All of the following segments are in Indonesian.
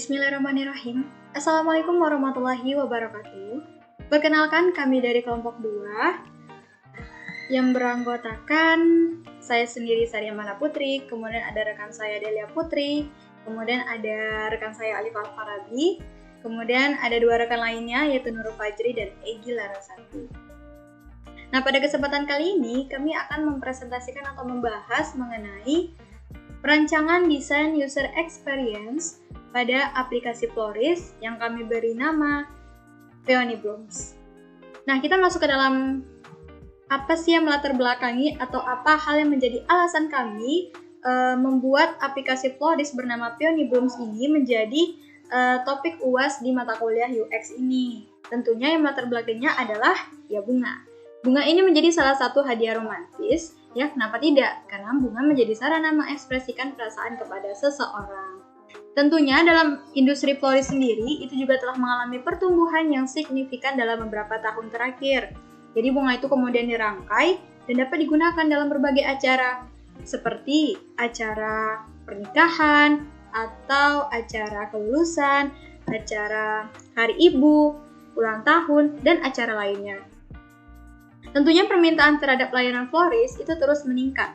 Bismillahirrahmanirrahim. Assalamualaikum warahmatullahi wabarakatuh. Perkenalkan, kami dari kelompok 2 yang beranggotakan saya sendiri, Saryamana Putri, kemudian ada rekan saya Delia Putri, kemudian ada rekan saya Alif Al-Farabi, kemudian ada 2 rekan lainnya yaitu Nurul Fajri dan Egy Larasati. Nah, pada kesempatan kali ini kami akan mempresentasikan atau membahas mengenai perancangan desain user experience pada aplikasi Floris yang kami beri nama Peony Blooms. Nah, kita masuk ke dalam apa sih yang melatar belakangi atau apa hal yang menjadi alasan kami membuat aplikasi Floris bernama Peony Blooms ini menjadi topik UAS di mata kuliah UX ini. Tentunya yang melatar belakangnya adalah ya bunga. Bunga ini menjadi salah satu hadiah romantis, ya kenapa tidak? Karena bunga menjadi sarana mengekspresikan perasaan kepada seseorang. Tentunya dalam industri Floris sendiri itu juga telah mengalami pertumbuhan yang signifikan dalam beberapa tahun terakhir. Jadi bunga itu kemudian dirangkai dan dapat digunakan dalam berbagai acara seperti acara pernikahan atau acara kelulusan, acara hari ibu, ulang tahun, dan acara lainnya. Tentunya permintaan terhadap layanan Floris itu terus meningkat.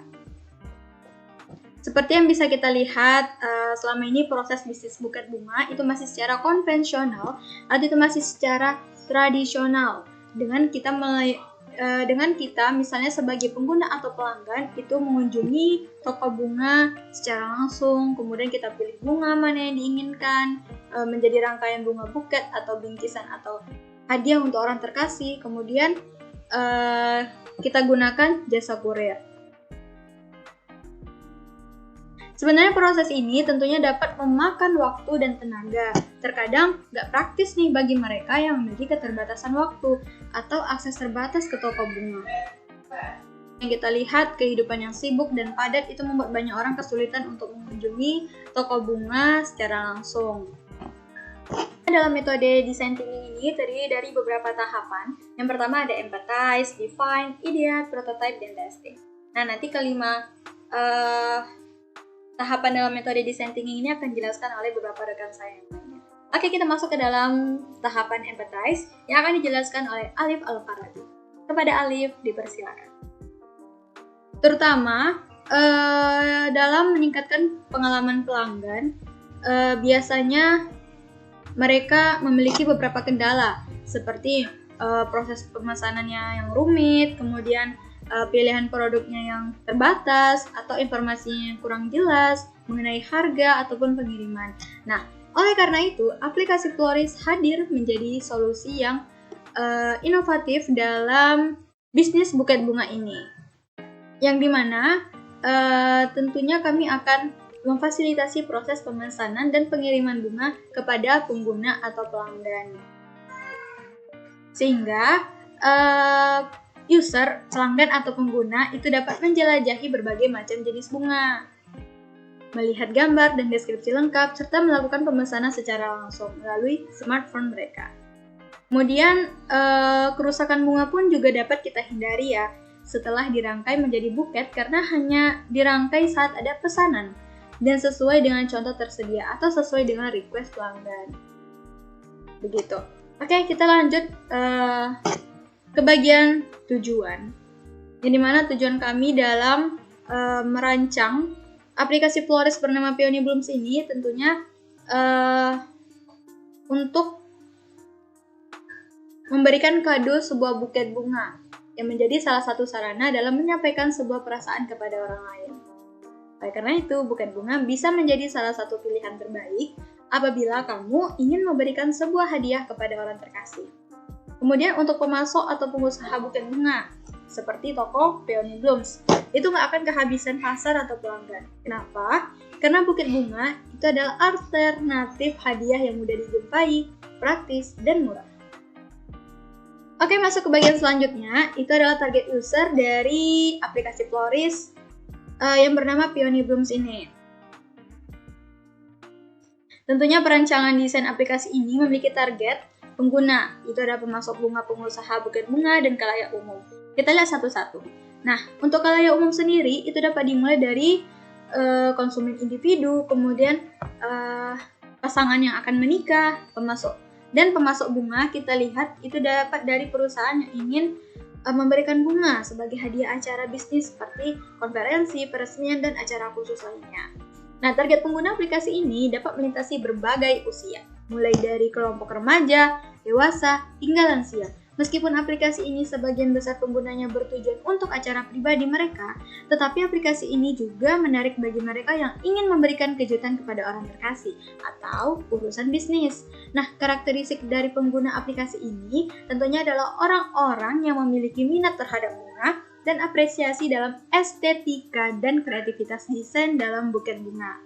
Seperti yang bisa kita lihat, selama ini proses bisnis buket bunga itu masih secara konvensional atau itu masih secara tradisional. Dengan kita misalnya sebagai pengguna atau pelanggan itu mengunjungi toko bunga secara langsung, kemudian kita pilih bunga mana yang diinginkan, menjadi rangkaian bunga buket atau bingkisan atau hadiah untuk orang terkasih, kemudian kita gunakan jasa kurir. Sebenarnya proses ini tentunya dapat memakan waktu dan tenaga. Terkadang nggak praktis nih bagi mereka yang memiliki keterbatasan waktu atau akses terbatas ke toko bunga. Yang kita lihat, kehidupan yang sibuk dan padat itu membuat banyak orang kesulitan untuk mengunjungi toko bunga secara langsung. Dalam metode design thinking ini terdiri dari beberapa tahapan. Yang pertama ada empathize, define, ideate, prototype, dan testing. Nah, nanti kelima tahapan dalam metode design thinking ini akan dijelaskan oleh beberapa rekan saya yang lainnya. Oke, kita masuk ke dalam tahapan empathize yang akan dijelaskan oleh Alif Al-Farabi. Kepada Alif, dipersilakan. Terutama dalam meningkatkan pengalaman pelanggan, biasanya mereka memiliki beberapa kendala seperti proses pemesanannya yang rumit, kemudian pilihan produknya yang terbatas atau informasinya yang kurang jelas mengenai harga ataupun pengiriman. Nah, oleh karena itu, aplikasi Floris hadir menjadi solusi yang inovatif dalam bisnis buket bunga ini. Yang dimana tentunya kami akan memfasilitasi proses pemesanan dan pengiriman bunga kepada pengguna atau pelanggan. Sehingga user, pelanggan atau pengguna itu dapat menjelajahi berbagai macam jenis bunga, melihat gambar dan deskripsi lengkap, serta melakukan pemesanan secara langsung melalui smartphone mereka. Kemudian, kerusakan bunga pun juga dapat kita hindari ya, setelah dirangkai menjadi buket karena hanya dirangkai saat ada pesanan dan sesuai dengan contoh tersedia atau sesuai dengan request pelanggan. Begitu. Oke, kita lanjut ke bagian tujuan. Yang dimana tujuan kami dalam merancang aplikasi Floris bernama Peony Blooms ini tentunya untuk memberikan kado sebuah buket bunga yang menjadi salah satu sarana dalam menyampaikan sebuah perasaan kepada orang lain. Oleh karena itu, buket bunga bisa menjadi salah satu pilihan terbaik apabila kamu ingin memberikan sebuah hadiah kepada orang terkasih. Kemudian untuk pemasok atau pengusaha buket bunga, seperti toko Peony Blooms, itu nggak akan kehabisan pasar atau pelanggan. Kenapa? Karena buket bunga itu adalah alternatif hadiah yang mudah dijumpai, praktis, dan murah. Oke, masuk ke bagian selanjutnya, itu adalah target user dari aplikasi Floris yang bernama Peony Blooms ini. Tentunya perancangan desain aplikasi ini memiliki target pengguna, itu ada pemasok bunga, pengusaha buket bunga, dan khalayak umum. Kita lihat satu-satu. Nah, untuk khalayak umum sendiri itu dapat dimulai dari konsumen individu, kemudian pasangan yang akan menikah, pemasok bunga kita lihat itu dapat dari perusahaan yang ingin memberikan bunga sebagai hadiah acara bisnis seperti konferensi, peresmian, dan acara khusus lainnya. Nah, target pengguna aplikasi ini dapat melintasi berbagai usia, mulai dari kelompok remaja, dewasa, hingga lansia. Meskipun aplikasi ini sebagian besar penggunanya bertujuan untuk acara pribadi mereka, tetapi aplikasi ini juga menarik bagi mereka yang ingin memberikan kejutan kepada orang terkasih atau urusan bisnis. Nah, karakteristik dari pengguna aplikasi ini tentunya adalah orang-orang yang memiliki minat terhadap bunga dan apresiasi dalam estetika dan kreativitas desain dalam buket bunga.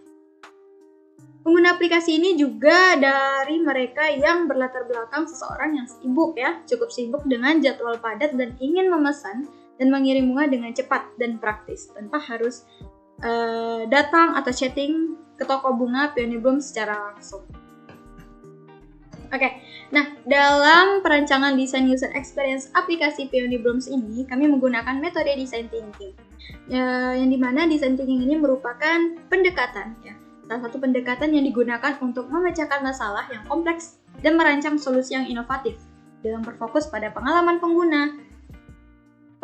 Pengguna aplikasi ini juga dari mereka yang berlatar belakang seseorang yang cukup sibuk dengan jadwal padat dan ingin memesan dan mengirim bunga dengan cepat dan praktis tanpa harus datang atau chatting ke toko bunga Peony Bloom secara langsung. Oke, nah dalam perancangan desain user experience aplikasi Peony Blooms ini, kami menggunakan metode design thinking, yang dimana design thinking ini merupakan pendekatan, salah satu pendekatan yang digunakan untuk memecahkan masalah yang kompleks dan merancang solusi yang inovatif dengan berfokus pada pengalaman pengguna,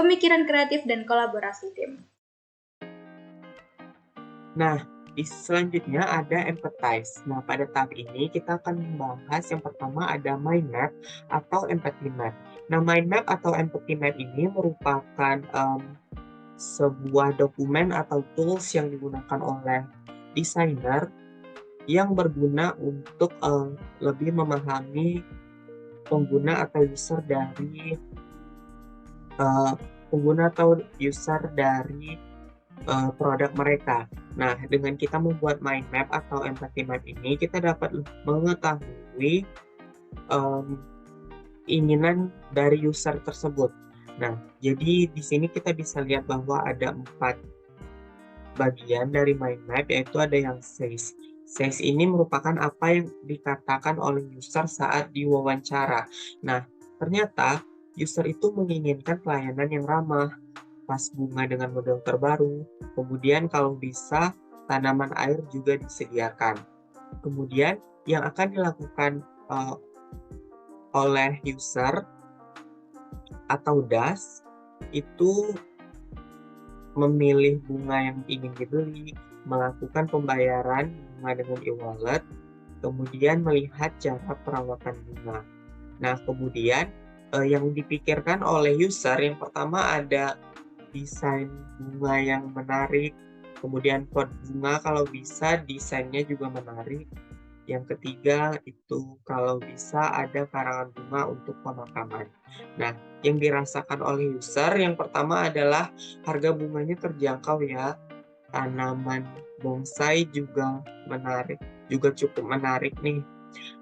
pemikiran kreatif, dan kolaborasi tim. Nah, selanjutnya ada empathize. Nah, pada tahap ini kita akan membahas yang pertama ada mind map atau empathy map. Nah, mind map atau empathy map ini merupakan sebuah dokumen atau tools yang digunakan oleh desainer yang berguna untuk lebih memahami pengguna atau user dari produk mereka. Nah, dengan kita membuat mind map atau empathy map ini, kita dapat mengetahui keinginan dari user tersebut. Nah, jadi di sini kita bisa lihat bahwa ada 4 bagian dari mind map, yaitu ada yang says. Says ini merupakan apa yang dikatakan oleh user saat diwawancara. Nah, ternyata user itu menginginkan pelayanan yang ramah, pas bunga dengan model terbaru, kemudian kalau bisa tanaman air juga disediakan. Kemudian yang akan dilakukan oleh user atau DAS itu memilih bunga yang ingin dibeli, melakukan pembayaran bunga dengan e-wallet, kemudian melihat cara perawatan bunga. Nah, kemudian yang dipikirkan oleh user yang pertama ada desain bunga yang menarik, kemudian pot bunga kalau bisa desainnya juga menarik. Yang ketiga itu kalau bisa ada karangan bunga untuk pemakaman. Nah, yang dirasakan oleh user yang pertama adalah harga bunganya terjangkau ya. Tanaman bonsai juga menarik, juga cukup menarik nih.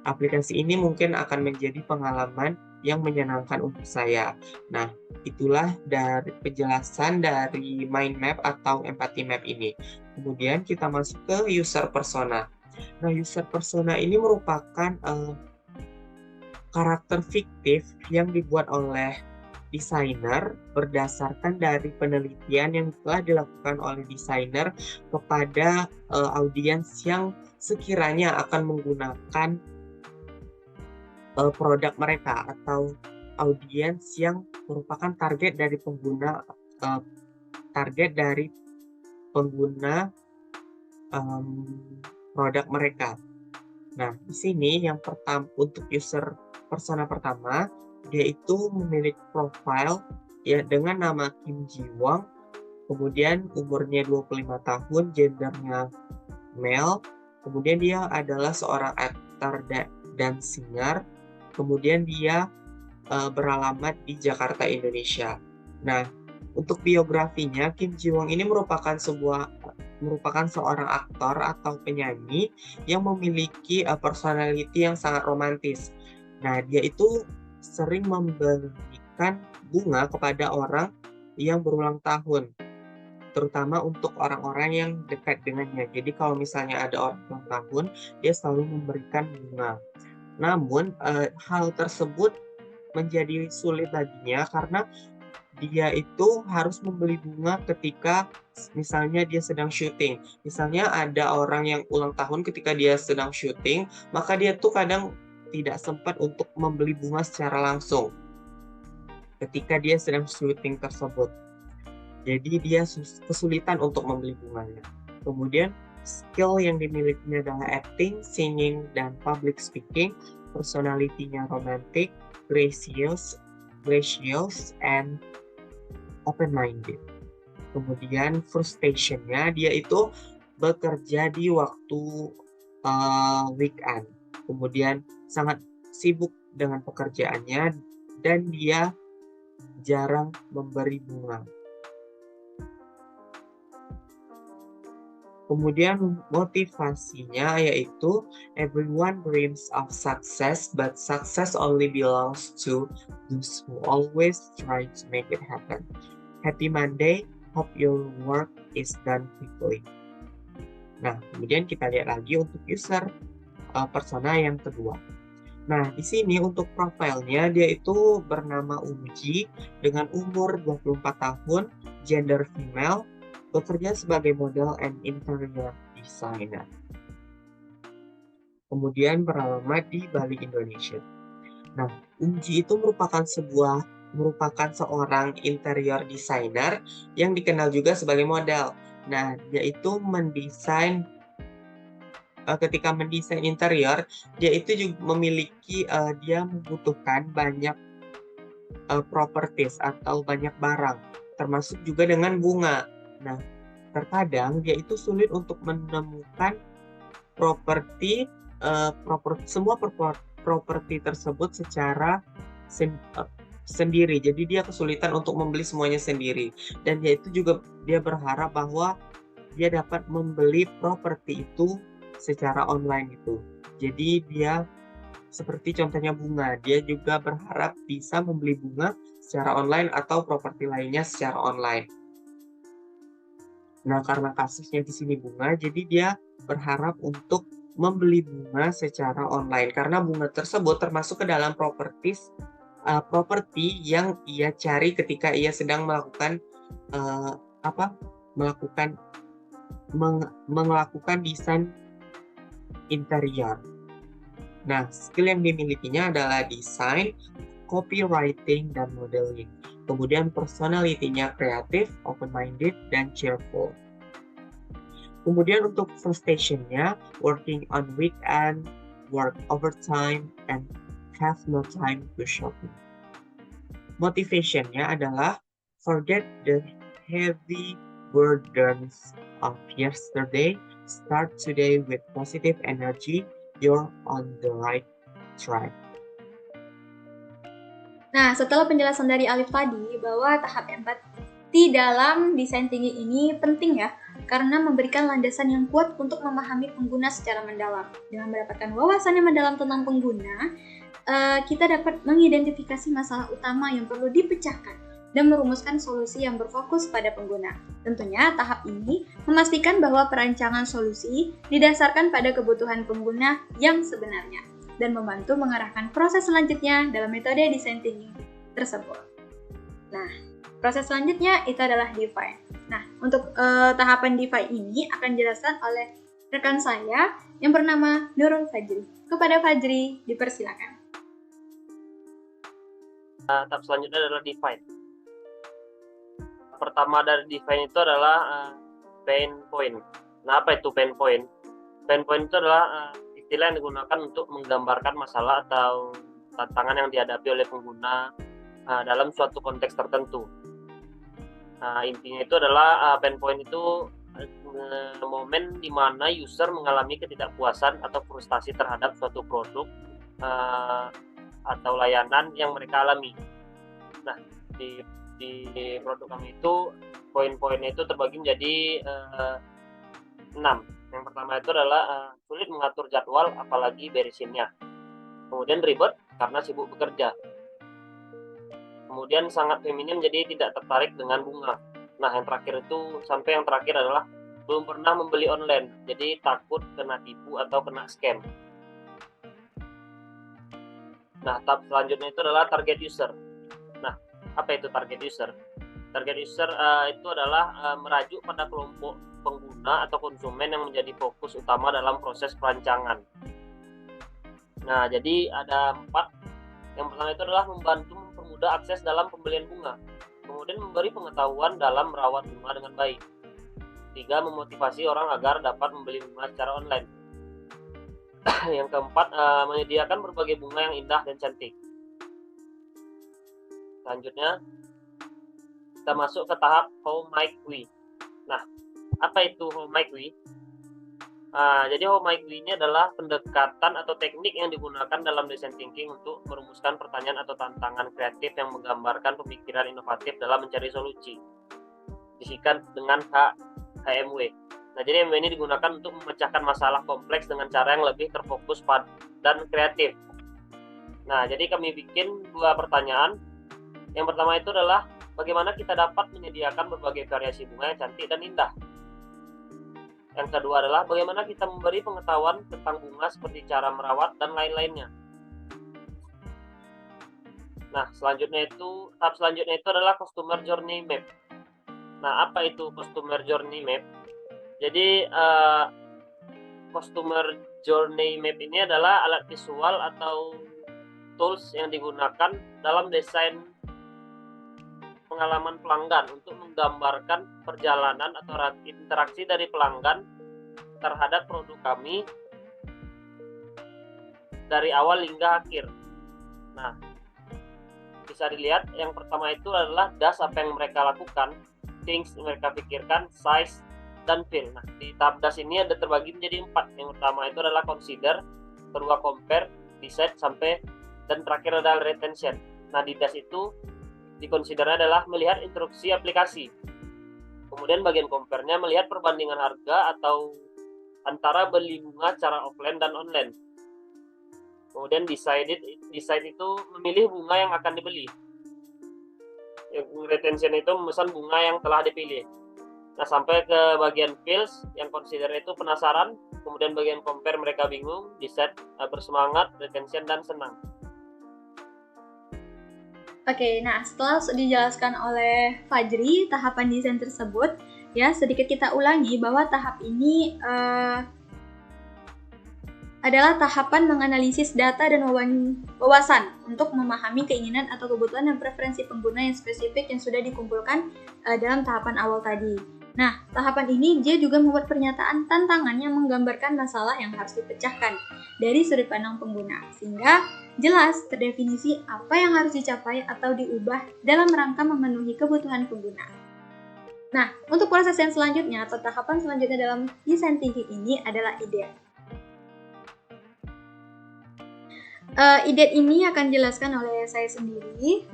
Aplikasi ini mungkin akan menjadi pengalaman yang menyenangkan untuk saya. Nah, itulah dari penjelasan dari mind map atau empathy map ini. Kemudian kita masuk ke user persona. Nah, user persona ini merupakan karakter fiktif yang dibuat oleh desainer berdasarkan dari penelitian yang telah dilakukan oleh desainer kepada audiens yang sekiranya akan menggunakan produk mereka atau audiens yang merupakan target dari pengguna produk mereka. Nah, di sini yang pertama untuk user persona pertama, dia itu memiliki profil ya dengan nama Kim Ji Won, kemudian umurnya 25 tahun, gendernya male, kemudian dia adalah seorang aktor dan singer, kemudian dia beralamat di Jakarta, Indonesia. Nah, untuk biografinya, Kim Ji Won ini merupakan seorang aktor atau penyanyi yang memiliki personality yang sangat romantis. Nah, dia itu sering memberikan bunga kepada orang yang berulang tahun, terutama untuk orang-orang yang dekat dengannya. Jadi kalau misalnya ada orang ulang tahun, dia selalu memberikan bunga. Namun, hal tersebut menjadi sulit baginya karena dia itu harus membeli bunga ketika misalnya dia sedang syuting. Misalnya ada orang yang ulang tahun ketika dia sedang syuting, maka dia tuh kadang tidak sempat untuk membeli bunga secara langsung ketika dia sedang syuting tersebut. Jadi dia kesulitan untuk membeli bunganya. Kemudian skill yang dimilikinya adalah acting, singing, dan public speaking. Personality-nya romantic, gracious, and open-minded. Kemudian frustration-nya dia itu bekerja di waktu weekend. Kemudian sangat sibuk dengan pekerjaannya dan dia jarang memberi bunga. Kemudian motivasinya yaitu everyone dreams of success, but success only belongs to those who always try to make it happen. Happy Monday, hope your work is done quickly. Nah, kemudian kita lihat lagi untuk user persona yang kedua. Nah, di sini untuk profilnya dia itu bernama Uji dengan umur 24 tahun, gender female, bekerja sebagai model and interior designer. Kemudian beralamat di Bali, Indonesia. Nah, Uji itu merupakan seorang interior designer yang dikenal juga sebagai model. Nah, dia itu mendesain ketika mendesain interior, dia itu juga memiliki dia membutuhkan banyak properties atau banyak barang, termasuk juga dengan bunga. Nah, terkadang dia itu sulit untuk menemukan semua properti tersebut secara sendiri. Jadi dia kesulitan untuk membeli semuanya sendiri. Dan dia berharap bahwa dia dapat membeli properti itu secara online itu. Jadi dia seperti contohnya bunga, dia juga berharap bisa membeli bunga secara online atau properti lainnya secara online. Nah, karena kasusnya di sini bunga, jadi dia berharap untuk membeli bunga secara online karena bunga tersebut termasuk ke dalam properti yang ia cari ketika ia sedang melakukan melakukan desain interior. Nah, skill yang dimilikinya adalah desain, copywriting, dan modeling. Kemudian personality-nya kreatif, open-minded, dan cheerful. Kemudian untuk frustration-nya, working on weekend, work overtime, and have no time to shopping. Motivation-nya adalah forget the heavy burdens of yesterday, start today with positive energy, you're on the right track. Nah, setelah penjelasan dari Alif tadi bahwa tahap empati dalam desain tinggi ini penting ya, karena memberikan landasan yang kuat untuk memahami pengguna secara mendalam. Dengan mendapatkan wawasan yang mendalam tentang pengguna, kita dapat mengidentifikasi masalah utama yang perlu dipecahkan dan merumuskan solusi yang berfokus pada pengguna. Tentunya tahap ini memastikan bahwa perancangan solusi didasarkan pada kebutuhan pengguna yang sebenarnya dan membantu mengarahkan proses selanjutnya dalam metode desain thinking tersebut. Nah, proses selanjutnya itu adalah define. Nah, untuk tahapan define ini akan dijelaskan oleh rekan saya yang bernama Nurul Fajri. Kepada Fajri, dipersilakan. Tahap selanjutnya adalah define. Pertama dari define itu adalah pain point. Nah, apa itu pain point? Pain point itu adalah istilah yang digunakan untuk menggambarkan masalah atau tantangan yang dihadapi oleh pengguna dalam suatu konteks tertentu. Intinya itu adalah pain point itu momen di mana user mengalami ketidakpuasan atau frustasi terhadap suatu produk atau layanan yang mereka alami. Nah, di produk kami itu poin-poinnya itu terbagi menjadi 6. Yang pertama itu adalah sulit mengatur jadwal apalagi beresinnya. Kemudian ribet karena sibuk bekerja. Kemudian sangat feminim jadi tidak tertarik dengan bunga. Nah, yang terakhir adalah belum pernah membeli online, jadi takut kena tipu atau kena scam. Nah, tahap selanjutnya itu adalah target user. Nah, apa itu target user? Target user itu adalah merajuk pada kelompok pengguna atau konsumen yang menjadi fokus utama dalam proses perancangan. Nah, jadi ada 4. Yang pertama itu adalah membantu mempermudah akses dalam pembelian bunga. Kemudian memberi pengetahuan dalam merawat bunga dengan baik. 3. Memotivasi orang agar dapat membeli bunga secara online. Yang keempat, menyediakan berbagai bunga yang indah dan cantik. Selanjutnya, kita masuk ke tahap How Might We. Nah, apa itu How Might We? Jadi How Might We ini adalah pendekatan atau teknik yang digunakan dalam design thinking untuk merumuskan pertanyaan atau tantangan kreatif yang menggambarkan pemikiran inovatif dalam mencari solusi. Disingkat dengan HMW. Nah, jadi HMW ini digunakan untuk memecahkan masalah kompleks dengan cara yang lebih terfokus dan kreatif. Nah, jadi kami bikin 2 pertanyaan. Yang pertama itu adalah bagaimana kita dapat menyediakan berbagai variasi bunga yang cantik dan indah. Yang kedua adalah bagaimana kita memberi pengetahuan tentang bunga seperti cara merawat dan lain-lainnya. Nah, tahap selanjutnya itu adalah Customer Journey Map. Nah, apa itu Customer Journey Map? Jadi, Customer Journey Map ini adalah alat visual atau tools yang digunakan dalam desain pengalaman pelanggan untuk menggambarkan perjalanan atau interaksi dari pelanggan terhadap produk kami dari awal hingga akhir. Nah, bisa dilihat yang pertama itu adalah das apa yang mereka lakukan, things mereka pikirkan, size, dan feel. Nah, di tahap das ini ada terbagi menjadi 4. Yang pertama itu adalah consider, kedua compare, decide, dan terakhir adalah retention. Nah, di das itu dikonsidernya adalah melihat instruksi aplikasi. Kemudian bagian compare-nya melihat perbandingan harga atau antara beli bunga secara offline dan online. Kemudian decide itu memilih bunga yang akan dibeli. Yang retention itu memesan bunga yang telah dipilih. Nah, sampai ke bagian feels, yang consider itu penasaran, kemudian bagian compare mereka bingung, decide bersemangat, retention dan senang. Oke, nah setelah dijelaskan oleh Fajri tahapan desain tersebut, ya sedikit kita ulangi bahwa tahap ini adalah tahapan menganalisis data dan wawasan untuk memahami keinginan atau kebutuhan dan preferensi pengguna yang spesifik yang sudah dikumpulkan dalam tahapan awal tadi. Nah, tahapan ini dia juga membuat pernyataan tantangan yang menggambarkan masalah yang harus dipecahkan dari sudut pandang pengguna, sehingga jelas terdefinisi apa yang harus dicapai atau diubah dalam rangka memenuhi kebutuhan pengguna. Nah, untuk proses yang selanjutnya atau tahapan selanjutnya dalam design thinking ini adalah ide. Ide ini akan dijelaskan oleh saya sendiri,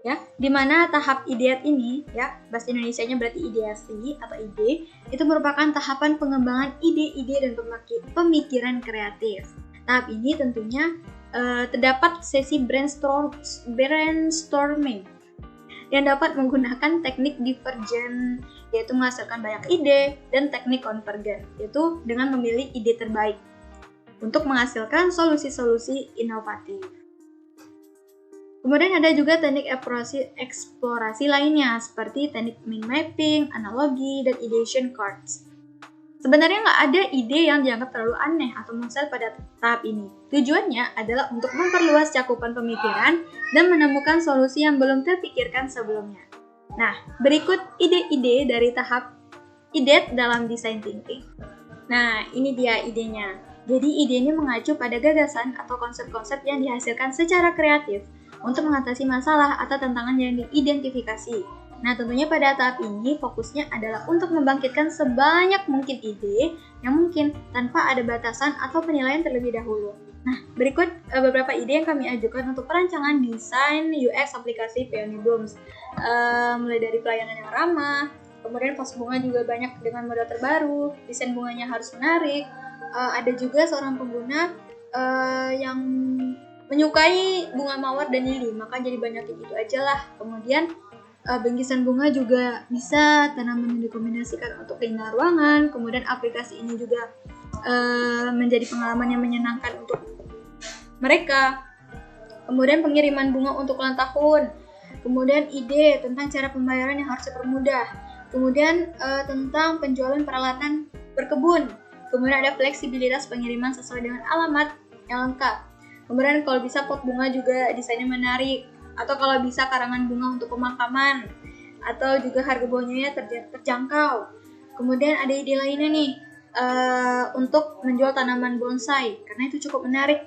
ya, di mana tahap ide ini, ya, bahasa Indonesianya berarti ideasi atau ide, itu merupakan tahapan pengembangan ide-ide dan pemikiran kreatif. Tahap ini tentunya terdapat sesi brainstorming yang dapat menggunakan teknik divergen, yaitu menghasilkan banyak ide, dan teknik konvergen, yaitu dengan memilih ide terbaik untuk menghasilkan solusi-solusi inovatif. Kemudian ada juga teknik eksplorasi lainnya seperti teknik mind mapping, analogi, dan ideation cards. Sebenarnya nggak ada ide yang dianggap terlalu aneh atau mustahil pada tahap ini. Tujuannya adalah untuk memperluas cakupan pemikiran dan menemukan solusi yang belum terpikirkan sebelumnya. Nah, berikut ide-ide dari tahap ide dalam design thinking. Nah, ini dia idenya. Jadi ide ini mengacu pada gagasan atau konsep-konsep yang dihasilkan secara kreatif untuk mengatasi masalah atau tantangan yang diidentifikasi. Nah, tentunya pada tahap ini fokusnya adalah untuk membangkitkan sebanyak mungkin ide yang mungkin tanpa ada batasan atau penilaian terlebih dahulu. Nah, berikut beberapa ide yang kami ajukan untuk perancangan desain UX aplikasi Peony Blooms. Mulai dari pelayanan yang ramah, kemudian pos bunga juga banyak dengan model terbaru, desain bunganya harus menarik. Ada juga seorang pengguna yang menyukai bunga mawar dan lili, maka jadi banyakin itu aja lah. Kemudian bingkisan bunga juga bisa tanaman yang dikombinasikan untuk keindahan ruangan. Kemudian aplikasi ini juga menjadi pengalaman yang menyenangkan untuk mereka. Kemudian pengiriman bunga untuk ulang tahun. kemudian ide tentang cara pembayaran yang harus dipermudah, kemudian tentang penjualan peralatan berkebun, kemudian ada fleksibilitas pengiriman sesuai dengan alamat yang lengkap, kemudian kalau bisa pot bunga juga desainnya menarik, atau kalau bisa karangan bunga untuk pemakaman, atau juga harga bunganya terjangkau. Kemudian ada ide lainnya nih, untuk menjual tanaman bonsai, karena itu cukup menarik.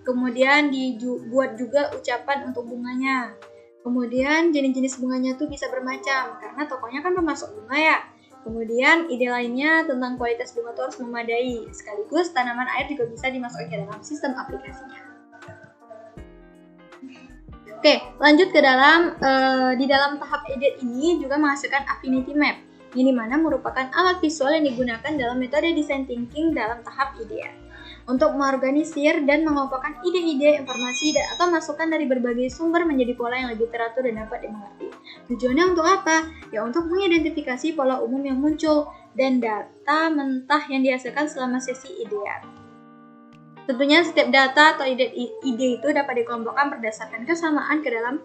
Kemudian dibuat juga ucapan untuk bunganya. Kemudian jenis-jenis bunganya tuh bisa bermacam, karena tokonya kan pemasok bunga ya. Kemudian ide lainnya tentang kualitas bunga itu harus memadai, sekaligus tanaman air juga bisa dimasukkan ke dalam sistem aplikasinya. Oke, lanjut ke dalam, di dalam tahap edit ini juga menghasilkan affinity map, yang dimana merupakan alat visual yang digunakan dalam metode design thinking dalam tahap ideat, untuk mengorganisir dan mengelompokkan ide-ide, informasi, atau masukan dari berbagai sumber menjadi pola yang lebih teratur dan dapat dimengerti. Tujuannya untuk apa? Ya untuk mengidentifikasi pola umum yang muncul dan data mentah yang dihasilkan selama sesi ideat. Tentunya setiap data atau ide itu dapat dikelompokkan berdasarkan kesamaan ke dalam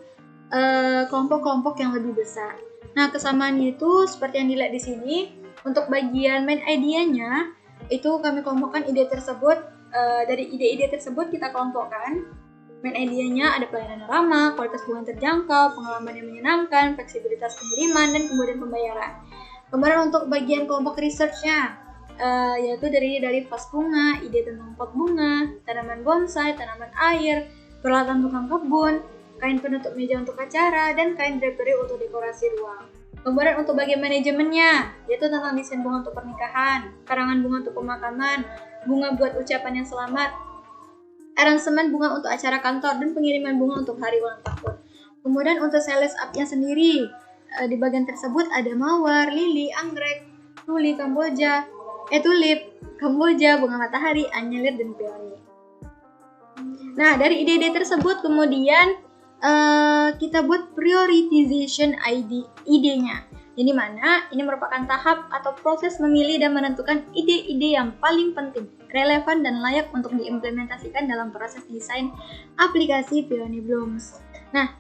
kelompok-kelompok yang lebih besar. Nah, kesamaannya itu seperti yang dilihat di sini. Untuk bagian main idea-nya itu kami kelompokkan ide tersebut, dari ide-ide tersebut kita kelompokkan main idea-nya ada pelayanan ramah, kualitas bunga terjangkau, pengalaman yang menyenangkan, fleksibilitas pengiriman, dan kemudian pembayaran. Kemudian untuk bagian kelompok research-nya, yaitu dari vas bunga, ide tentang pot bunga, tanaman bonsai, tanaman air, peralatan tukang kebun, kain penutup meja untuk acara, dan kain drapery untuk dekorasi ruang. Kemudian untuk bagian manajemennya, yaitu tentang desain bunga untuk pernikahan, karangan bunga untuk pemakaman, bunga buat ucapan yang selamat, aransemen bunga untuk acara kantor, dan pengiriman bunga untuk hari ulang tahun. Kemudian untuk sales up-nya sendiri, di bagian tersebut ada mawar, lili, anggrek, tulip, kamboja, bunga matahari, anyelir, dan peony. Nah, dari ide-ide tersebut kemudian kita buat prioritization idenya. Jadi mana ini merupakan tahap atau proses memilih dan menentukan ide-ide yang paling penting, relevan, dan layak untuk diimplementasikan dalam proses desain aplikasi Peony Blooms. Nah,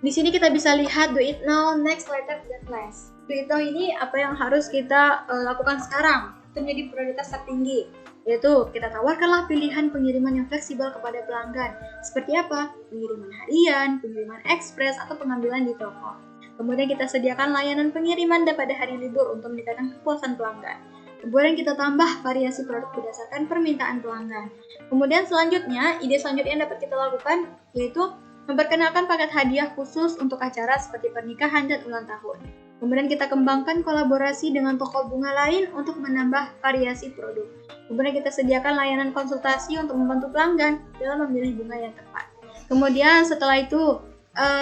di sini kita bisa lihat do it now, next, later, dan last. Do it now ini apa yang harus kita lakukan sekarang, itu menjadi prioritas tertinggi, yaitu kita tawarkanlah pilihan pengiriman yang fleksibel kepada pelanggan. Seperti apa? Pengiriman harian, pengiriman ekspres, atau pengambilan di toko. Kemudian kita sediakan layanan pengiriman pada hari libur untuk meningkatkan kepuasan pelanggan. Kemudian kita tambah variasi produk berdasarkan permintaan pelanggan. Kemudian selanjutnya, ide selanjutnya yang dapat kita lakukan yaitu memperkenalkan paket hadiah khusus untuk acara seperti pernikahan dan ulang tahun. Kemudian kita kembangkan kolaborasi dengan toko bunga lain untuk menambah variasi produk. Kemudian kita sediakan layanan konsultasi untuk membantu pelanggan dalam memilih bunga yang tepat. Kemudian setelah itu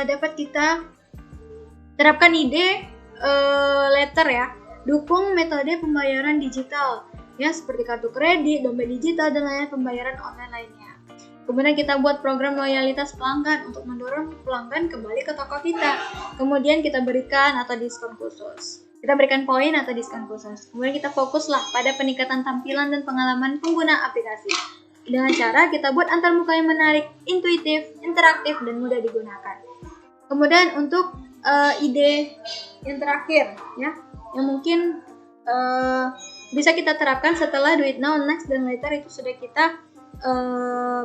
dapat kita terapkan ide letter ya, dukung metode pembayaran digital ya seperti kartu kredit, dompet digital, dan layanan pembayaran online lainnya. Kemudian kita buat program loyalitas pelanggan untuk mendorong pelanggan kembali ke toko kita. Kemudian kita berikan atau diskon khusus. Kita berikan poin atau diskon khusus. Kemudian kita fokuslah pada peningkatan tampilan dan pengalaman pengguna aplikasi. Dengan cara kita buat antarmuka yang menarik, intuitif, interaktif, dan mudah digunakan. Kemudian untuk ide yang terakhir ya, yang mungkin bisa kita terapkan setelah do it now, next, dan later itu sudah kita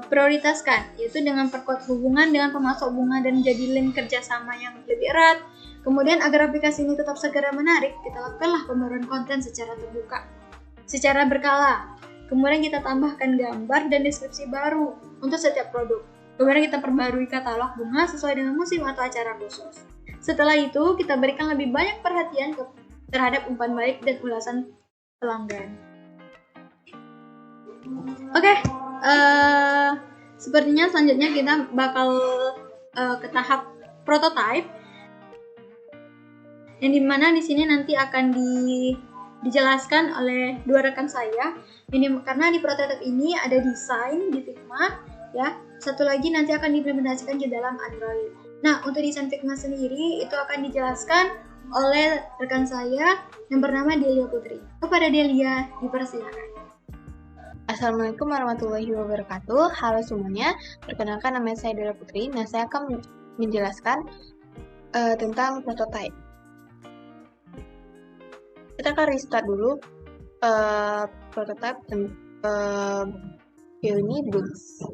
prioritaskan, yaitu dengan perkuat hubungan dengan pemasok bunga dan jadi link kerjasama yang lebih erat. Kemudian agar aplikasi ini tetap segar dan menarik, kita lakukanlah pembaruan konten secara terbuka, secara berkala. Kemudian kita tambahkan gambar dan deskripsi baru untuk setiap produk. Kemudian kita perbarui katalog bunga sesuai dengan musim atau acara khusus. Setelah itu, kita berikan lebih banyak perhatian terhadap umpan balik dan ulasan pelanggan. Oke, sepertinya selanjutnya kita bakal ke tahap prototype, yang dimana di sini nanti akan dijelaskan oleh dua rekan saya. Ini karena di prototype ini ada desain di Figma, ya. Satu lagi nanti akan diimplementasikan di dalam Android. Nah, untuk desain Figma sendiri itu akan dijelaskan oleh rekan saya yang bernama Delia Putri. Kepada Delia, dipersilakan. Assalamualaikum warahmatullahi wabarakatuh. Halo semuanya, perkenalkan nama saya Delia Putri. Nah, saya akan menjelaskan tentang prototype. Kita akan restart dulu prototype Peony Blooms.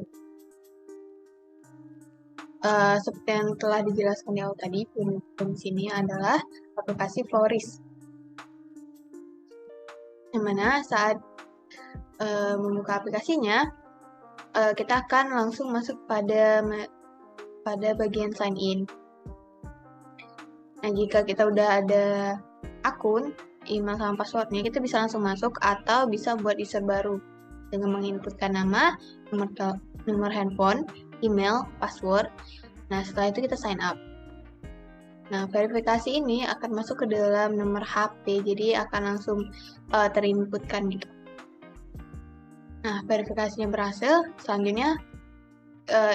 Seperti yang telah dijelaskan di awal tadi, Peony Blooms ini adalah aplikasi Floris. Yang mana saat membuka aplikasinya, kita akan langsung masuk pada bagian sign in. Nah, jika kita udah ada akun, email sama passwordnya, kita bisa langsung masuk atau bisa buat user baru dengan menginputkan nama, nomor handphone, email, password. Nah, setelah itu kita sign up. Nah, verifikasi ini akan masuk ke dalam nomor HP, jadi akan langsung terinputkan gitu. Nah, verifikasinya berhasil, selanjutnya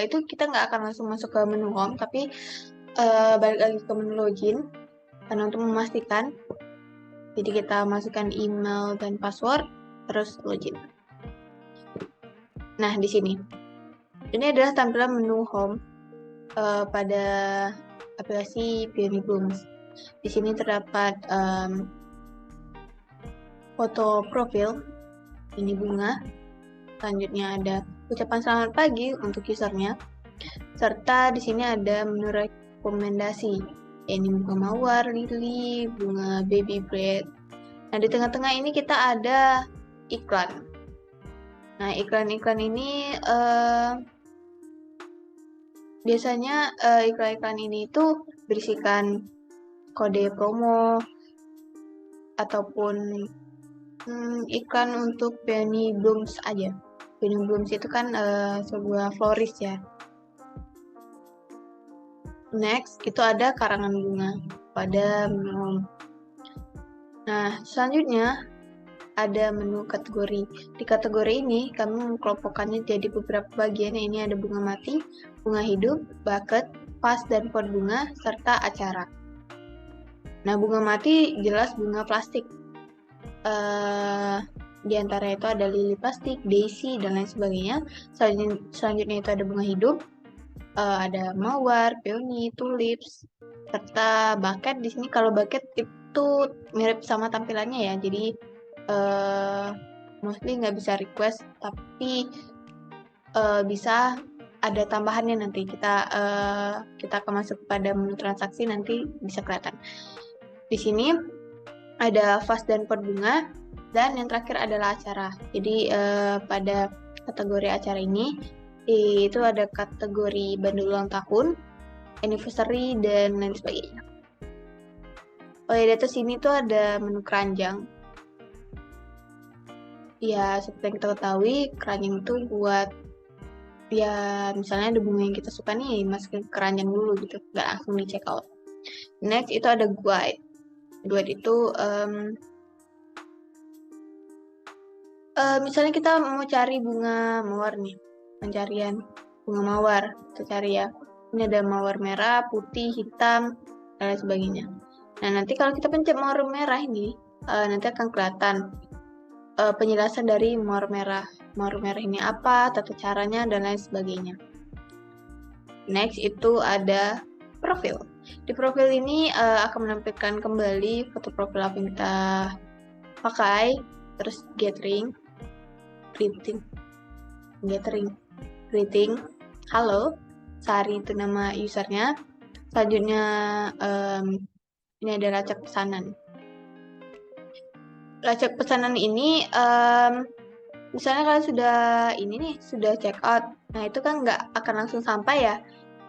itu kita nggak akan langsung masuk ke menu home, tapi balik lagi ke menu login, karena untuk memastikan. Jadi kita masukkan email dan password, terus login. Nah, di sini. Ini adalah tampilan menu home pada aplikasi Peony Blooms. Di sini terdapat foto profil, ini bunga. Selanjutnya ada ucapan selamat pagi untuk usernya. Serta di sini ada menu rekomendasi. Ini bunga mawar, lili, bunga baby bread. Nah, di tengah-tengah ini kita ada iklan. Nah, iklan-iklan ini biasanya iklan-iklan ini itu berisikan kode promo ataupun iklan untuk Peony Blooms aja. Peony Blooms itu kan sebuah floris ya. Next, itu ada karangan bunga pada menu. Nah, selanjutnya ada menu kategori. Di kategori ini, kami mengelompokkannya jadi beberapa bagian. Ini ada bunga mati, bunga hidup, bucket, vas dan pot bunga, serta acara. Nah, bunga mati jelas bunga plastik. Di antara itu ada lili plastik, daisy, dan lain sebagainya. Selanjutnya itu ada bunga hidup. Ada mawar, peony, tulips, serta bucket. Di sini kalau bucket itu mirip sama tampilannya ya, jadi mostly nggak bisa request, tapi bisa ada tambahannya nanti. Kita akan masuk pada menu transaksi, nanti bisa kelihatan. Di sini ada vas dan pot bunga, dan yang terakhir adalah acara. Jadi pada kategori acara ini itu ada kategori bundle ulang tahun, anniversary, dan lain sebagainya. Oh ya, di atas sini tuh ada menu keranjang. Ya, seperti yang kita ketahui, keranjang itu buat, ya misalnya ada bunga yang kita suka nih, masukin ke keranjang dulu gitu, nggak langsung di check out. Next, itu ada guide. Guide itu, misalnya kita mau cari bunga mawar nih, pencarian bunga mawar, kita cari ya. Ini ada mawar merah, putih, hitam, dan lain sebagainya. Nah, nanti kalau kita pencet mawar merah ini, nanti akan kelihatan penjelasan dari mawar merah. Mawar merah ini apa, tata caranya, dan lain sebagainya. Next, itu ada profil. Di profil ini akan menampilkan kembali foto profil apa yang kita pakai, terus gathering, greeting, halo, Sari itu nama usernya. Selanjutnya ini ada lacak pesanan. Lacak pesanan ini misalnya kalian sudah check out, nah itu kan nggak akan langsung sampai ya.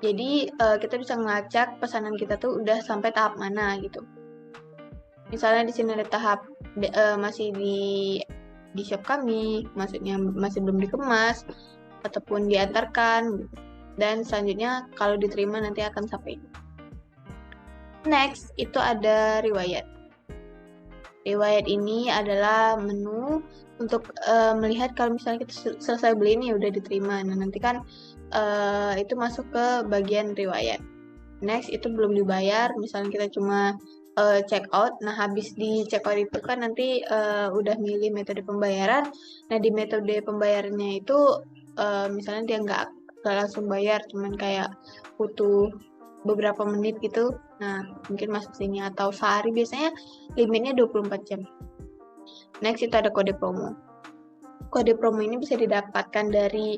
Jadi kita bisa ngelacak pesanan kita tuh udah sampai tahap mana gitu. Misalnya di sini ada tahap masih di shop kami, maksudnya masih belum dikemas ataupun diantarkan, dan selanjutnya kalau diterima nanti akan sampai. Next, itu ada riwayat. Riwayat ini adalah menu untuk melihat kalau misalnya kita selesai beli ini udah diterima. Nah, nanti kan itu masuk ke bagian riwayat. Next, itu belum dibayar, misalnya kita cuma check out. Nah, habis di check out itu kan nanti udah milih metode pembayaran. Nah, di metode pembayarannya itu misalnya dia nggak langsung bayar, cuman kayak butuh beberapa menit gitu. Nah, mungkin masuk sini, atau sehari biasanya limitnya 24 jam. Next itu ada kode promo. Kode promo ini bisa didapatkan dari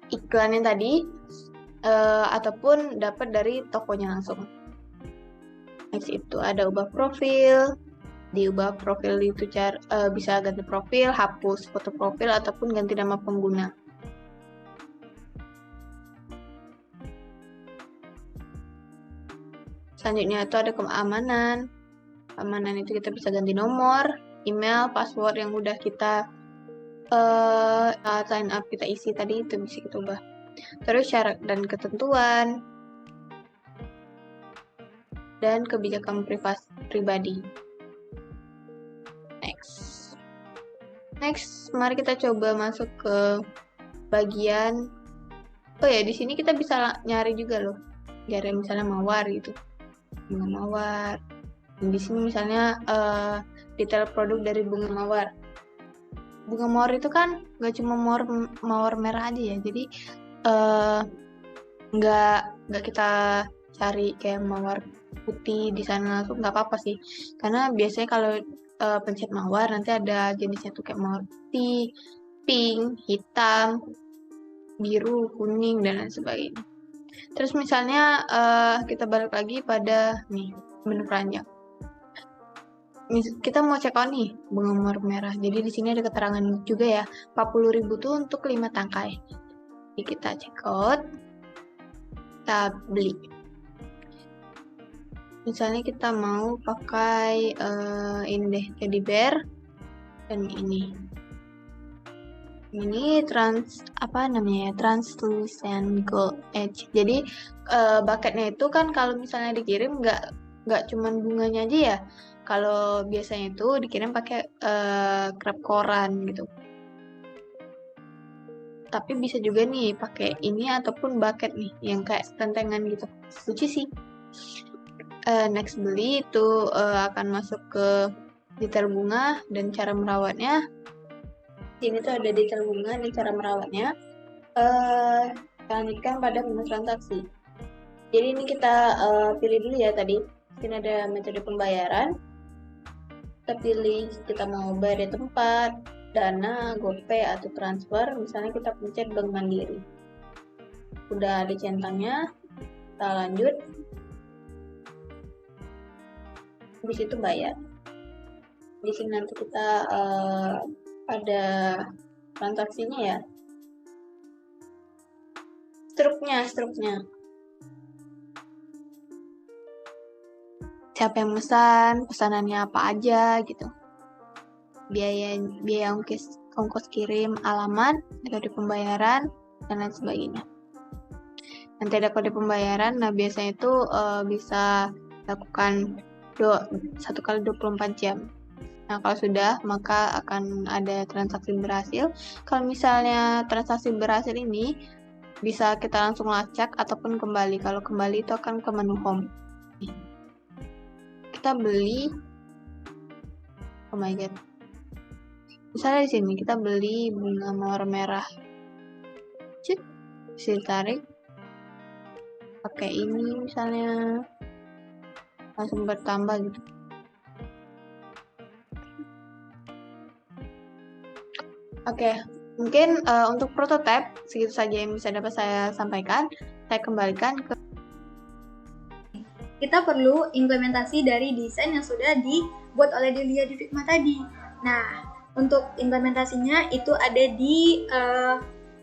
iklan yang tadi ataupun dapat dari tokonya langsung. Next itu ada ubah profil. Diubah profil itu bisa ganti profil, hapus foto profil, ataupun ganti nama pengguna. Selanjutnya itu ada keamanan. Keamanan itu kita bisa ganti nomor, email, password yang udah kita sign up, kita isi tadi, itu bisa kita ubah. Terus syarat dan ketentuan, dan kebijakan pribadi. Next, mari kita coba masuk ke bagian. Oh ya, di sini kita bisa nyari juga loh. Nyari misalnya mawar gitu. Bunga mawar. Dan di sini misalnya detail produk dari bunga mawar. Bunga mawar itu kan nggak cuma mawar merah aja ya. Jadi nggak kita cari kayak mawar putih di sana langsung, nggak apa-apa sih. Karena biasanya kalau pencet mawar nanti ada jenisnya tuh kayak mawar putih, pink, hitam, biru, kuning, dan lain sebagainya. Terus misalnya kita balik lagi pada nih menu keranjang. Kita mau check out nih bunga mawar merah. Jadi di sini ada keterangan juga ya, 40.000 tuh untuk 5 tangkai. Jadi kita check out, kita beli. Misalnya kita mau pakai ini deh, teddy bear, dan ini translucent gold edge. Jadi bucketnya itu kan kalau misalnya dikirim nggak cuman bunganya aja ya. Kalau biasanya itu dikirim pakai krep koran gitu. Tapi bisa juga nih pakai ini ataupun bucket nih yang kayak tentengan gitu. Lucu sih. Next beli itu akan masuk ke detail bunga dan cara merawatnya. Sini tuh ada detail bunga dan cara merawatnya. Lanjutkan pada menu transaksi. Jadi ini kita pilih dulu ya tadi. Sini ada metode pembayaran. Kita pilih kita mau bayar di tempat, Dana, GoPay atau transfer. Misalnya kita pencet Bank Mandiri. Udah ada centangnya. Kita lanjut. Habis itu bayar. Di sini nanti kita ada transaksinya ya. Struknya. Siapa yang pesan, pesanannya apa aja gitu. Biaya ongkos kirim, alamat, metode pembayaran, dan lain sebagainya. Nanti ada kode pembayaran. Nah, biasanya itu bisa lakukan 1 kali 24 jam. Nah, kalau sudah, maka akan ada transaksi berhasil. Kalau misalnya transaksi berhasil ini, bisa kita langsung lacak ataupun kembali. Kalau kembali itu akan ke menu home. Kita beli, oh my god. Misalnya di sini kita beli bunga mawar merah. Bisa ditarik. Pakai ini misalnya. Langsung bertambah gitu. Oke, mungkin untuk prototipe segitu saja yang bisa dapat saya sampaikan. Saya kembalikan ke kita perlu implementasi dari desain yang sudah dibuat oleh Delia di Figma tadi. Nah, untuk implementasinya itu ada di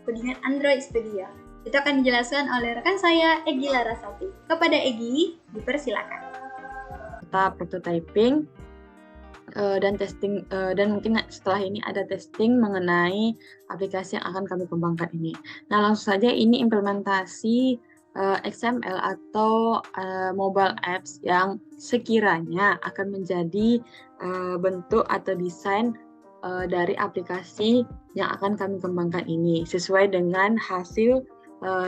Codingan Android Studio. Itu akan dijelaskan oleh rekan saya, Egy Larasati. Kepada Egy, dipersilakan. Kita prototyping dan testing, dan mungkin setelah ini ada testing mengenai aplikasi yang akan kami kembangkan ini. Nah, langsung saja ini implementasi XML atau mobile apps yang sekiranya akan menjadi bentuk atau desain dari aplikasi yang akan kami kembangkan ini sesuai dengan hasil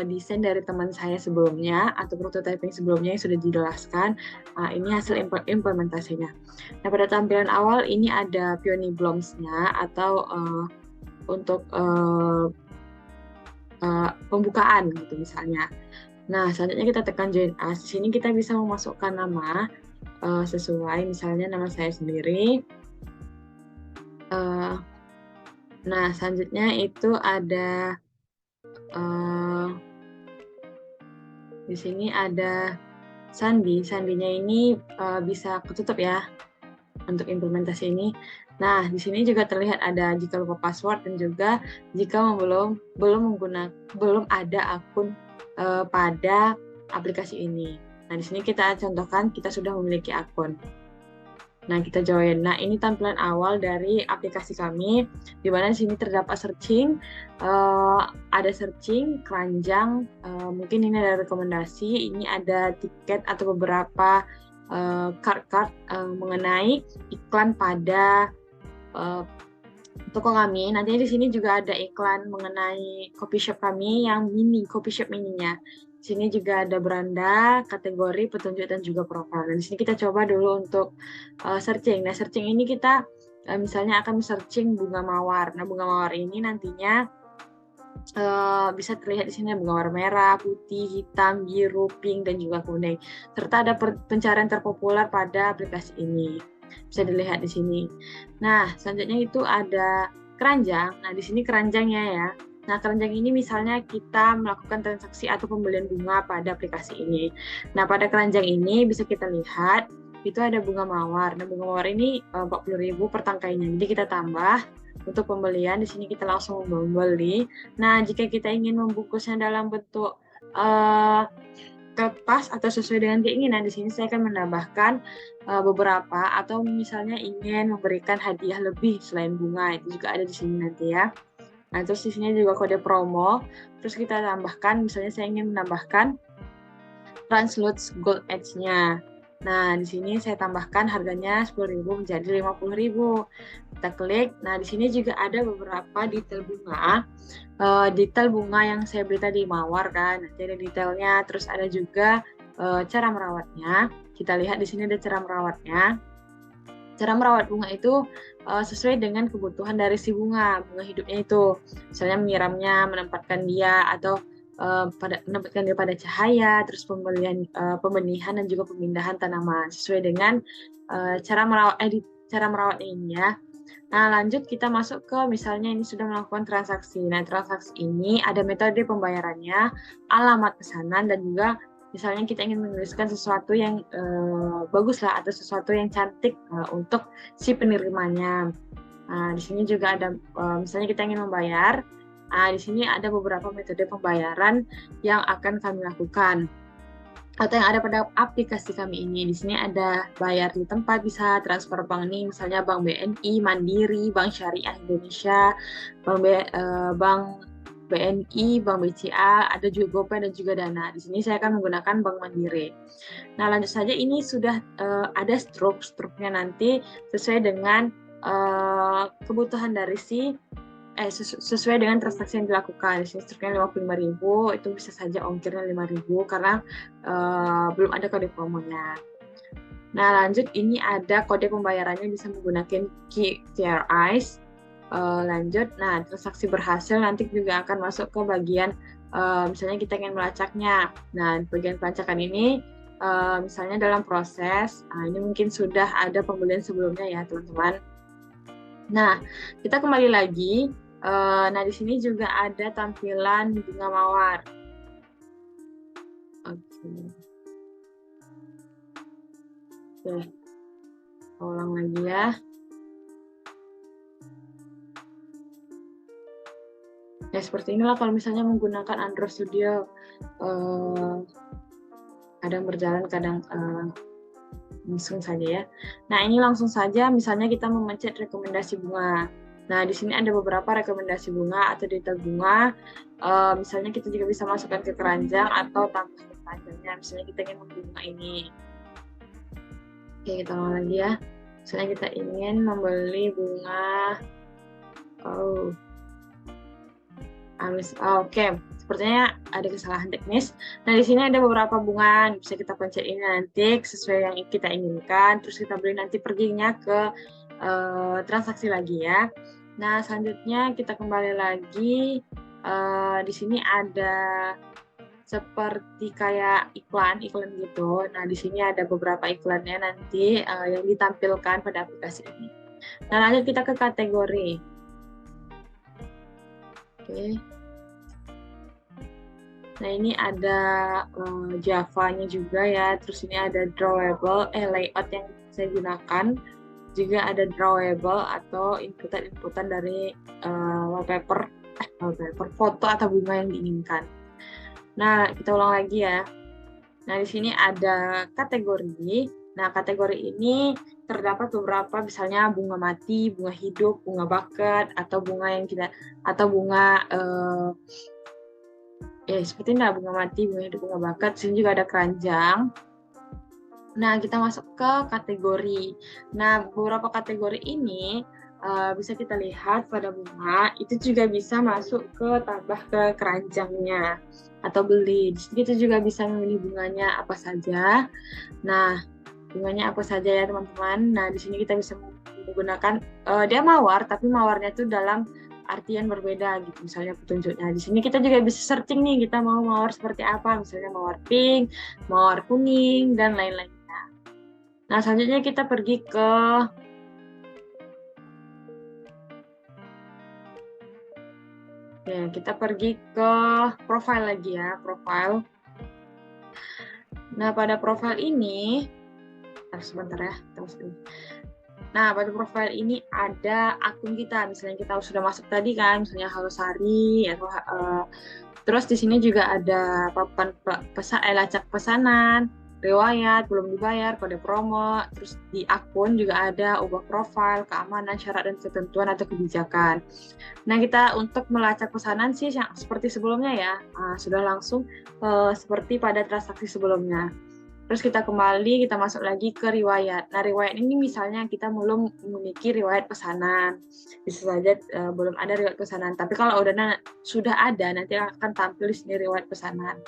desain dari teman saya sebelumnya atau prototyping sebelumnya yang sudah dijelaskan. Ini hasil implementasinya. Nah, pada tampilan awal ini ada peony blooms-nya atau untuk pembukaan gitu misalnya. Nah, selanjutnya kita tekan join as. Di sini kita bisa memasukkan nama sesuai, misalnya nama saya sendiri. Nah, selanjutnya itu ada di sini ada sandi. Sandinya ini bisa ketutup ya untuk implementasi ini. Nah, di sini juga terlihat ada jika lupa password dan juga jika belum ada akun pada aplikasi ini. Nah, di sini kita contohkan kita sudah memiliki akun. Nah, kita join. Nah, ini tampilan awal dari aplikasi kami, di mana di sini terdapat searching, ada searching, keranjang, mungkin ini ada rekomendasi, ini ada tiket atau beberapa card mengenai iklan pada toko kami. Nantinya di sini juga ada iklan mengenai coffee shop kami yang mini, coffee shop mininya. Di sini juga ada beranda, kategori, petunjuk, dan juga profil. Dan di sini kita coba dulu untuk searching. Nah, searching ini kita misalnya akan searching bunga mawar. Nah, bunga mawar ini nantinya bisa terlihat di sini bunga mawar merah, putih, hitam, biru, pink, dan juga kuning. Serta ada pencarian terpopuler pada aplikasi ini. Bisa dilihat di sini. Nah, selanjutnya itu ada keranjang. Nah, di sini keranjangnya ya. Nah, keranjang ini misalnya kita melakukan transaksi atau pembelian bunga pada aplikasi ini. Nah, pada keranjang ini bisa kita lihat itu ada bunga mawar. Nah, bunga mawar ini 40.000 per tangkainya. Jadi kita tambah untuk pembelian. Di sini kita langsung membeli. Nah, jika kita ingin membungkusnya dalam bentuk kertas atau sesuai dengan keinginan, di sini saya akan menambahkan beberapa, atau misalnya ingin memberikan hadiah lebih selain bunga, itu juga ada di sini nanti ya. Nah, terus di sini juga kode promo, terus kita tambahkan, misalnya saya ingin menambahkan Transluce Gold Edge-nya. Nah, di sini saya tambahkan harganya 10.000 menjadi 50.000. Kita klik. Nah, di sini juga ada beberapa detail bunga. Detail bunga yang saya beli tadi mawar kan, nanti ada detailnya. Terus ada juga cara merawatnya. Kita lihat di sini ada cara merawatnya. Cara merawat bunga itu sesuai dengan kebutuhan dari si bunga hidupnya itu. Misalnya menyiramnya, menempatkan dia, atau menempatkan dia pada cahaya, terus pembenihan dan juga pemindahan tanaman sesuai dengan cara merawatnya ini ya. Nah, lanjut kita masuk ke misalnya ini sudah melakukan transaksi. Nah, transaksi ini ada metode pembayarannya, alamat pesanan, dan juga misalnya kita ingin menuliskan sesuatu yang bagus lah, atau sesuatu yang cantik untuk si penerimanya. Nah, di sini juga ada misalnya kita ingin membayar. Nah, di sini ada beberapa metode pembayaran yang akan kami lakukan atau yang ada pada aplikasi kami ini. Di sini ada bayar di tempat, bisa transfer bank nih, misalnya Bank BNI, Mandiri, Bank Syariah Indonesia, Bank BNI, Bank BCA, ada juga GoPay dan juga Dana. Di sini saya akan menggunakan Bank Mandiri. Nah, lanjut saja, ini sudah ada struknya nanti sesuai dengan kebutuhan dari sesuai dengan transaksi yang dilakukan. Di sini struknya 55.000, itu bisa saja ongkirnya 5.000 karena belum ada kode promonya. Nah, lanjut ini ada kode pembayarannya, bisa menggunakan QRIS. Lanjut, nah transaksi berhasil nanti juga akan masuk ke bagian misalnya kita ingin melacaknya. Nah, bagian pelacakan ini misalnya dalam proses, ini mungkin sudah ada pembelian sebelumnya ya teman-teman. Nah, kita kembali lagi. Nah, di sini juga ada tampilan bunga mawar. Oke. Ulang lagi ya. Ya, seperti inilah kalau misalnya menggunakan Android Studio. Kadang berjalan, kadang langsung saja ya. Nah, ini langsung saja misalnya kita memencet rekomendasi bunga. Nah, di sini ada beberapa rekomendasi bunga atau detail bunga. Misalnya kita juga bisa masukkan ke keranjang atau tambah ke keranjangnya. Misalnya kita ingin membeli bunga ini. Oke, kita ulang lagi ya. Misalnya kita ingin membeli bunga. Oke. Sepertinya ada kesalahan teknis. Nah, di sini ada beberapa bunga, bisa kita pencet ini nanti sesuai yang kita inginkan. Terus kita beli, nanti perginya ke transaksi lagi ya. Nah, selanjutnya kita kembali lagi. Di sini ada seperti kayak iklan gitu. Nah, di sini ada beberapa iklannya nanti yang ditampilkan pada aplikasi ini. Nah, lanjut kita ke kategori. Oke. Nah, ini ada Java-nya juga ya. Terus ini ada drawable, layout yang saya gunakan. Juga ada drawable atau inputan dari wallpaper, foto atau bunga yang diinginkan. Nah, kita ulang lagi ya. Nah, di sini ada kategori. Nah, kategori ini terdapat beberapa, misalnya bunga mati, bunga hidup, bunga bakat, atau bunga yang tidak, atau bunga seperti ini, bunga mati, bunga hidup, bunga bakat. Di sini juga ada keranjang. Nah, kita masuk ke kategori. Nah, beberapa kategori ini bisa kita lihat pada bunga, itu juga bisa masuk ke tambah ke keranjangnya atau beli. Kita juga bisa memilih bunganya apa saja. Nah, bunganya apa saja ya teman-teman. Nah, di sini kita bisa menggunakan dia mawar, tapi mawarnya itu dalam artian berbeda gitu. Misalnya petunjuknya di sini kita juga bisa searching nih, kita mau mawar seperti apa, misalnya mawar pink, mawar kuning, dan lain-lainnya. Nah, selanjutnya kita pergi ke kita pergi ke profile lagi ya, profile. Nah, pada profile ini, sebentar ya, nah, pada profile ini ada akun kita. Misalnya kita sudah masuk tadi kan, misalnya Halo Sari, atau terus di sini juga ada papan lacak pesanan, riwayat, belum dibayar, kode promo, terus di akun juga ada ubah profil, keamanan, syarat dan ketentuan atau kebijakan. Nah, kita untuk melacak pesanan sih yang seperti sebelumnya ya, sudah langsung seperti pada transaksi sebelumnya. Terus kita kembali, kita masuk lagi ke riwayat. Nah, riwayat ini misalnya kita belum memiliki riwayat pesanan, bisa saja belum ada riwayat pesanan. Tapi kalau sudah ada, nanti akan tampil di sini riwayat pesanan.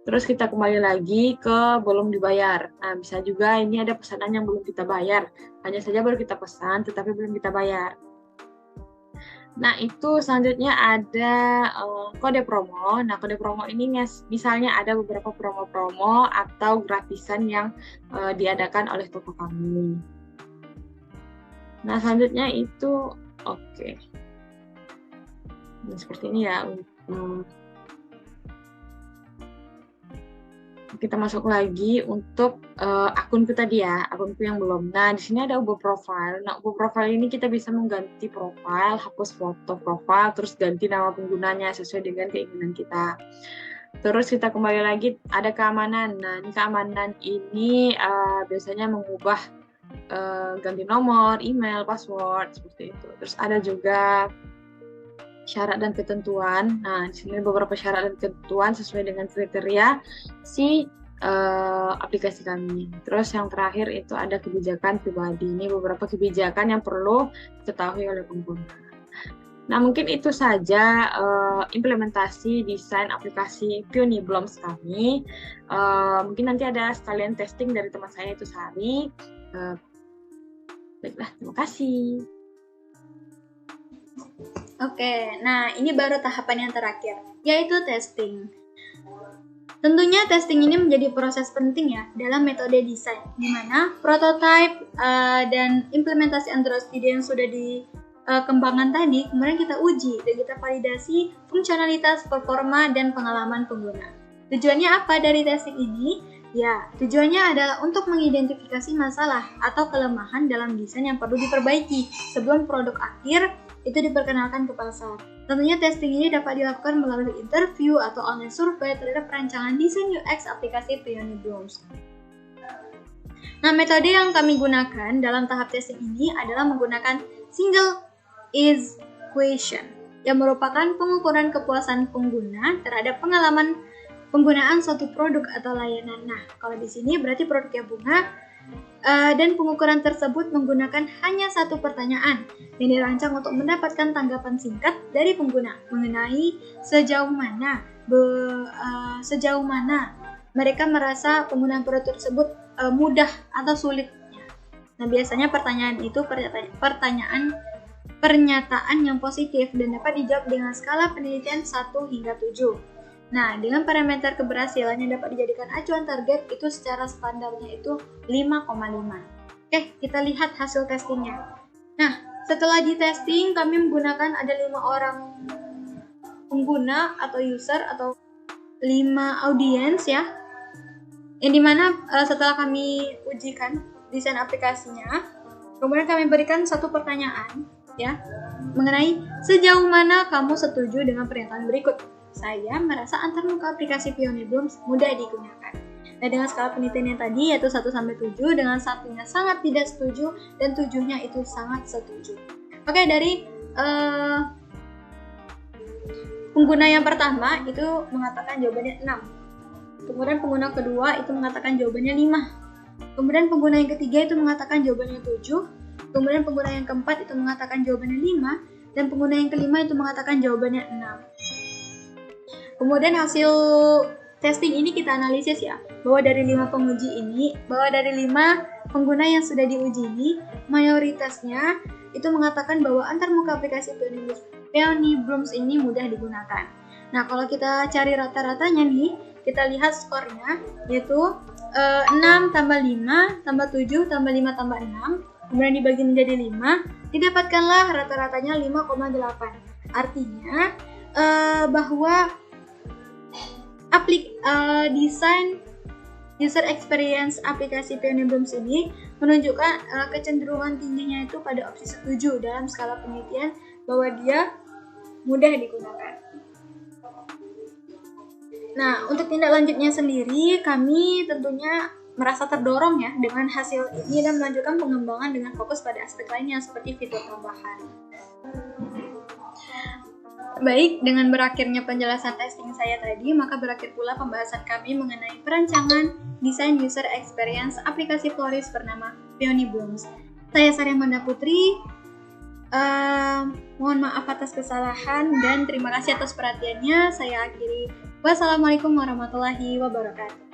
Terus kita kembali lagi ke belum dibayar. Nah, bisa juga ini ada pesanan yang belum kita bayar. Hanya saja baru kita pesan, tetapi belum kita bayar. Nah, itu selanjutnya ada kode promo. Nah, kode promo ini misalnya ada beberapa promo-promo atau gratisan yang diadakan oleh toko kami. Nah, selanjutnya itu, seperti ini ya. Kita masuk lagi untuk akunku tadi ya, akunku yang belum. Nah, di sini ada ubah profil. Nah, ubah profil ini kita bisa mengganti profil, hapus foto profil, terus ganti nama penggunanya sesuai dengan keinginan kita. Terus kita kembali lagi, ada keamanan. Nah, ini keamanan ini biasanya mengubah ganti nomor, email, password, seperti itu. Terus ada juga syarat dan ketentuan. Nah, di sini beberapa syarat dan ketentuan sesuai dengan kriteria si aplikasi kami. Terus yang terakhir itu ada kebijakan pribadi. Ini beberapa kebijakan yang perlu diketahui oleh pengguna. Nah, mungkin itu saja implementasi desain aplikasi Peony Blooms kami. Mungkin nanti ada sekalian testing dari teman saya itu Sari. Baiklah, terima kasih. Oke, nah ini baru tahapan yang terakhir, yaitu testing. Tentunya testing ini menjadi proses penting ya dalam metode desain, di mana prototype dan implementasi Android Studio yang sudah dikembangkan tadi, kemudian kita uji dan kita validasi fungsionalitas, performa, dan pengalaman pengguna. Tujuannya apa dari testing ini? Ya, tujuannya adalah untuk mengidentifikasi masalah atau kelemahan dalam desain yang perlu diperbaiki sebelum produk akhir itu diperkenalkan ke pasar. Tentunya testing ini dapat dilakukan melalui interview atau online survei terhadap perancangan desain UX aplikasi Peony Blooms. Nah, metode yang kami gunakan dalam tahap testing ini adalah menggunakan single is question yang merupakan pengukuran kepuasan pengguna terhadap pengalaman penggunaan suatu produk atau layanan. Nah, kalau di sini berarti produknya bunga dan pengukuran tersebut menggunakan hanya satu pertanyaan yang dirancang untuk mendapatkan tanggapan singkat dari pengguna mengenai sejauh mana mereka merasa penggunaan produk tersebut mudah atau sulitnya. Nah, biasanya pertanyaan itu pernyataan yang positif dan dapat dijawab dengan skala penelitian 1 hingga 7. Nah, dengan parameter keberhasilan yang dapat dijadikan acuan target itu secara standarnya itu 5,5. Oke, kita lihat hasil testingnya. Nah, setelah di testing kami menggunakan ada 5 orang pengguna atau user atau 5 audiens ya. Yang dimana setelah kami ujikan desain aplikasinya, kemudian kami berikan satu pertanyaan ya mengenai sejauh mana kamu setuju dengan pernyataan berikut. Saya merasa antarmuka aplikasi Peony Blooms mudah digunakan. Nah, dengan skala penelitian yang tadi yaitu 1-7, dengan 1-nya sangat tidak setuju dan 7-nya itu sangat setuju. Oke, dari pengguna yang pertama itu mengatakan jawabannya 6. Kemudian pengguna kedua itu mengatakan jawabannya 5. Kemudian pengguna yang ketiga itu mengatakan jawabannya 7. Kemudian pengguna yang keempat itu mengatakan jawabannya 5. Dan pengguna yang kelima itu mengatakan jawabannya 6. Kemudian hasil testing ini kita analisis ya, bahwa dari 5 pengguna yang sudah diuji ini, mayoritasnya itu mengatakan bahwa antarmuka aplikasi Peony Blooms ini mudah digunakan. Nah, kalau kita cari rata-ratanya nih, kita lihat skornya, yaitu 6 tambah 5 tambah 7 tambah 5 tambah 6, kemudian dibagi menjadi 5, didapatkanlah rata-ratanya 5,8. Artinya bahwa desain user experience aplikasi Peony Blooms ini menunjukkan kecenderungan tingginya itu pada opsi setuju dalam skala penelitian bahwa dia mudah digunakan. Nah, untuk tindak lanjutnya sendiri, kami tentunya merasa terdorong ya dengan hasil ini dan melanjutkan pengembangan dengan fokus pada aspek lainnya seperti fitur tambahan. Baik, dengan berakhirnya penjelasan testing saya tadi, maka berakhir pula pembahasan kami mengenai perancangan desain user experience aplikasi Floris bernama Peony Blooms. Saya Saryamanda Putri, mohon maaf atas kesalahan dan terima kasih atas perhatiannya. Saya akhiri. Wassalamualaikum warahmatullahi wabarakatuh.